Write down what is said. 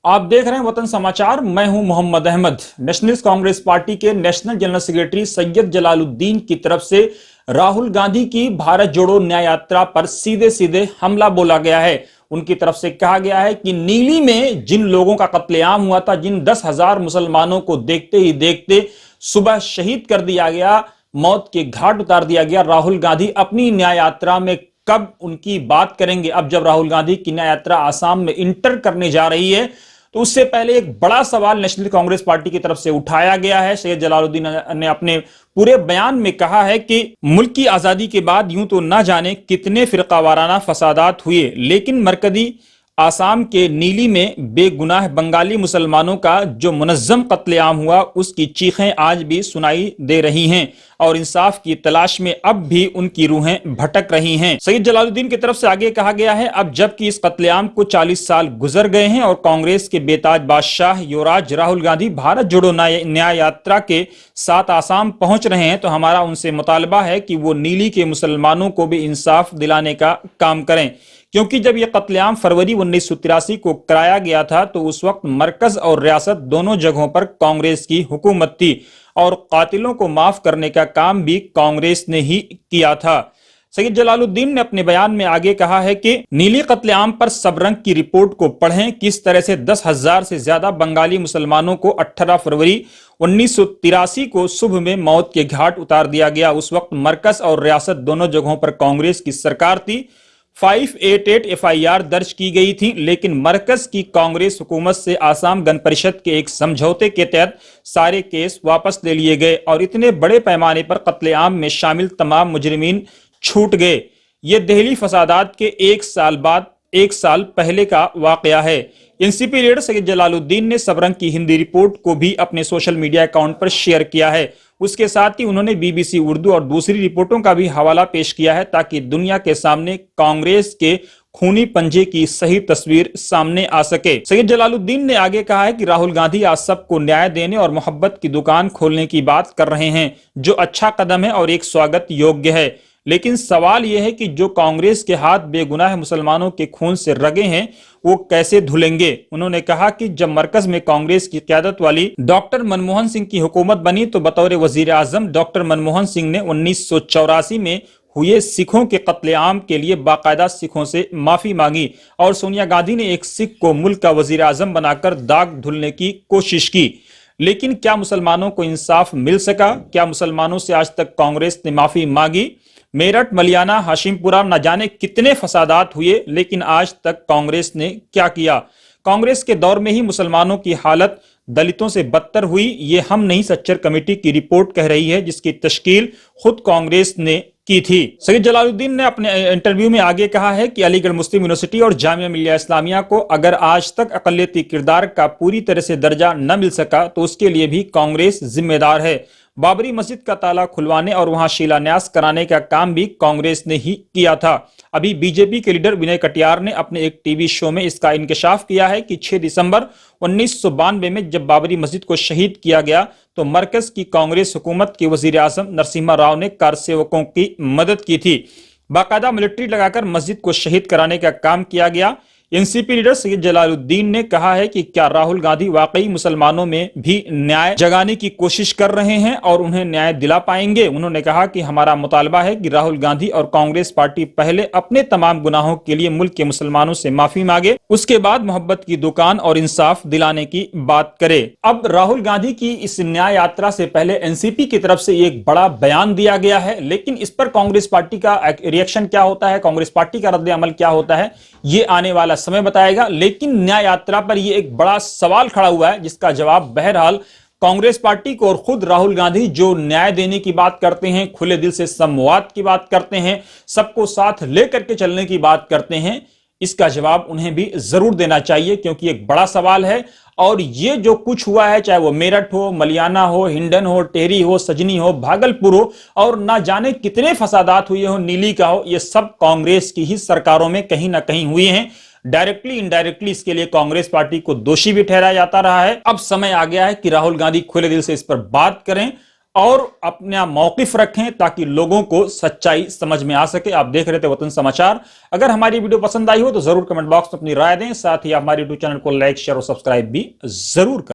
आप देख रहे हैं वतन समाचार। मैं हूं मोहम्मद अहमद। नेशनलिस्ट कांग्रेस पार्टी के national general secretary Syed Jalaluddin की तरफ से राहुल गांधी की भारत जोड़ो न्याय यात्रा पर सीधे सीधे हमला बोला गया है। उनकी तरफ से कहा गया है कि नीली में जिन लोगों का कत्लेआम हुआ था, जिन 10,000 मुसलमानों को देखते ही देखते सुबह शहीद कर दिया गया, मौत के घाट उतार दिया गया, राहुल गांधी अपनी न्याय यात्रा में कब उनकी बात करेंगे। अब जब राहुल गांधी की न्याय यात्रा आसाम में इंटर करने जा रही है, तो उससे पहले एक बड़ा सवाल नेशनल कांग्रेस पार्टी की तरफ से उठाया गया है। सैयद जलालुद्दीन ने अपने पूरे बयान में कहा है कि मुल्क की आजादी के बाद यूं तो ना जाने कितने फिरकावाराना फसादात हुए, लेकिन मरकजी आसाम के नीली में बेगुनाह बंगाली मुसलमानों का जो मुनज्जम कत्लेआम हुआ, उसकी चीखें आज भी सुनाई दे रही हैं और इंसाफ की तलाश में अब भी उनकी रूहें भटक रही हैं। सैयद जलालुद्दीन की तरफ से आगे कहा गया है, अब जबकि इस कत्लेआम को 40 साल गुजर गए हैं और कांग्रेस के बेताज बादशाह युवराज राहुल गांधी भारत जोड़ो न्याय यात्रा के साथ आसाम पहुंच रहे हैं, तो हमारा उनसे मुतालबा है कि वो नीली के मुसलमानों को भी इंसाफ दिलाने का काम करें। क्योंकि जब यह कत्लेआम फरवरी 1983 को कराया गया था, तो उस वक्त मरकज और रियासत दोनों जगहों पर कांग्रेस की हुकूमत थी और कातिलों को माफ करने का काम भी कांग्रेस ने ही किया था। सैयद जलालुद्दीन ने अपने बयान में आगे कहा है कि नीली कत्लेआम पर सब रंग की रिपोर्ट को पढ़ें, किस तरह से 10,000 से ज्यादा बंगाली मुसलमानों को 18 फरवरी 1983 को सुबह में मौत के घाट उतार दिया गया। उस वक्त मरकज और रियासत दोनों जगहों पर कांग्रेस की सरकार थी। 588 एफआईआर दर्ज की गई थी, लेकिन मरकज की कांग्रेस हुकूमत से आसाम गण परिषद के एक समझौते के तहत सारे केस वापस ले लिए गए और इतने बड़े पैमाने पर कत्लेआम में शामिल तमाम मुजरिमीन छूट गए। ये दहली फसादात के एक साल पहले का वाकया है। एनसीपी लीडर सैयद जलालुद्दीन ने सबरंग की हिंदी रिपोर्ट को भी अपने सोशल मीडिया अकाउंट पर शेयर किया है। उसके साथ ही उन्होंने बीबीसी उर्दू और दूसरी रिपोर्टों का भी हवाला पेश किया है, ताकि दुनिया के सामने कांग्रेस के खूनी पंजे की सही तस्वीर सामने आ सके। सैयद जलालुद्दीन ने आगे कहा है कि राहुल गांधी आज सबको न्याय देने और मोहब्बत की दुकान खोलने की बात कर रहे हैं, जो अच्छा कदम है और एक स्वागत योग्य है। लेकिन सवाल यह है कि जो कांग्रेस के हाथ बेगुनाह मुसलमानों के खून से रगे हैं, वो कैसे धुलेंगे। उन्होंने कहा कि जब मरकज में कांग्रेस की क़यादत वाली डॉक्टर मनमोहन सिंह की हुकूमत बनी, तो बतौर वजीर आजम डॉक्टर मनमोहन सिंह ने 1984 में हुए सिखों के कत्लेआम के लिए बाकायदा सिखों से माफी मांगी और सोनिया गांधी ने एक सिख को मुल्क का वजीर आजम बनाकर दाग धुलने की कोशिश की। लेकिन क्या मुसलमानों को इंसाफ मिल सका? क्या मुसलमानों से आज तक कांग्रेस ने माफी मांगी? मेरठ, मलियाना, हाशिमपुरा न जाने कितने फसादात हुए, लेकिन आज तक कांग्रेस ने क्या किया? कांग्रेस के दौर में ही मुसलमानों की हालत दलितों से बदतर हुई। ये हम नहीं सच्चर कमेटी की रिपोर्ट कह रही है, जिसकी तश्कील खुद कांग्रेस ने की थी। सैयद जलालुद्दीन ने अपने इंटरव्यू में आगे कहा है कि अलीगढ़ मुस्लिम यूनिवर्सिटी और जामिया मिलिया इस्लामिया को अगर आज तक अक़लियती किरदार का पूरी तरह से दर्जा न मिल सका, तो उसके लिए भी कांग्रेस जिम्मेदार है। बाबरी मस्जिद का ताला खुलवाने और वहां शिलान्यास कराने का काम भी कांग्रेस ने ही किया था। अभी बीजेपी के लीडर विनय कटियार ने अपने एक टीवी शो में इसका इंकशाफ किया है कि 6 दिसंबर 1992 में जब बाबरी मस्जिद को शहीद किया गया, तो मरकज की कांग्रेस हुकूमत के वजीर आजम नरसिम्हा राव ने कारसेवकों की मदद की थी। बाकायदा मिलिट्री लगाकर मस्जिद को शहीद कराने का काम किया गया। एनसीपी लीडर सैयद जलालुद्दीन ने कहा है कि क्या राहुल गांधी वाकई मुसलमानों में भी न्याय जगाने की कोशिश कर रहे हैं और उन्हें न्याय दिला पाएंगे। उन्होंने कहा कि हमारा मुतालबा है कि राहुल गांधी और कांग्रेस पार्टी पहले अपने तमाम गुनाहों के लिए मुल्क के मुसलमानों से माफी मांगे, उसके बाद मोहब्बत की दुकान और इंसाफ दिलाने की बात करे। अब राहुल गांधी की इस न्याय यात्रा से पहले एनसीपी की तरफ से एक बड़ा बयान दिया गया है, लेकिन इस पर कांग्रेस पार्टी का रिएक्शन क्या होता है, कांग्रेस पार्टी का रद्द अमल क्या होता है, ये आने वाला समय बताएगा। लेकिन न्याय यात्रा पर यह एक बड़ा सवाल खड़ा हुआ है, जिसका जवाब बहरहाल कांग्रेस पार्टी को और खुद राहुल गांधी जो न्याय देने की बात करते हैं, खुले दिल से संवाद की बात करते हैं, सबको साथ लेकर के चलने की बात करते हैं, इसका जवाब उन्हें भी जरूर देना चाहिए, क्योंकि एक बड़ा सवाल है। और ये जो कुछ हुआ है, चाहे वो मेरठ हो, मलियाना हो, हिंडन हो, टेहरी हो, सजनी हो, भागलपुर हो और ना जाने कितने फसादात हुए हो, नीली का हो, ये सब कांग्रेस की ही सरकारों में कहीं ना कहीं हुए हैं। डायरेक्टली इनडायरेक्टली इसके लिए कांग्रेस पार्टी को दोषी भी ठहराया जाता रहा है। अब समय आ गया है कि राहुल गांधी खुले दिल से इस पर बात करें और अपना मौकिफ रखें ताकि लोगों को सच्चाई समझ में आ सके। आप देख रहे थे वतन समाचार। अगर हमारी वीडियो पसंद आई हो तो जरूर कमेंट बॉक्स में अपनी राय दें, साथ ही हमारे यूट्यूब चैनल को लाइक शेयर और सब्सक्राइब भी जरूर करें।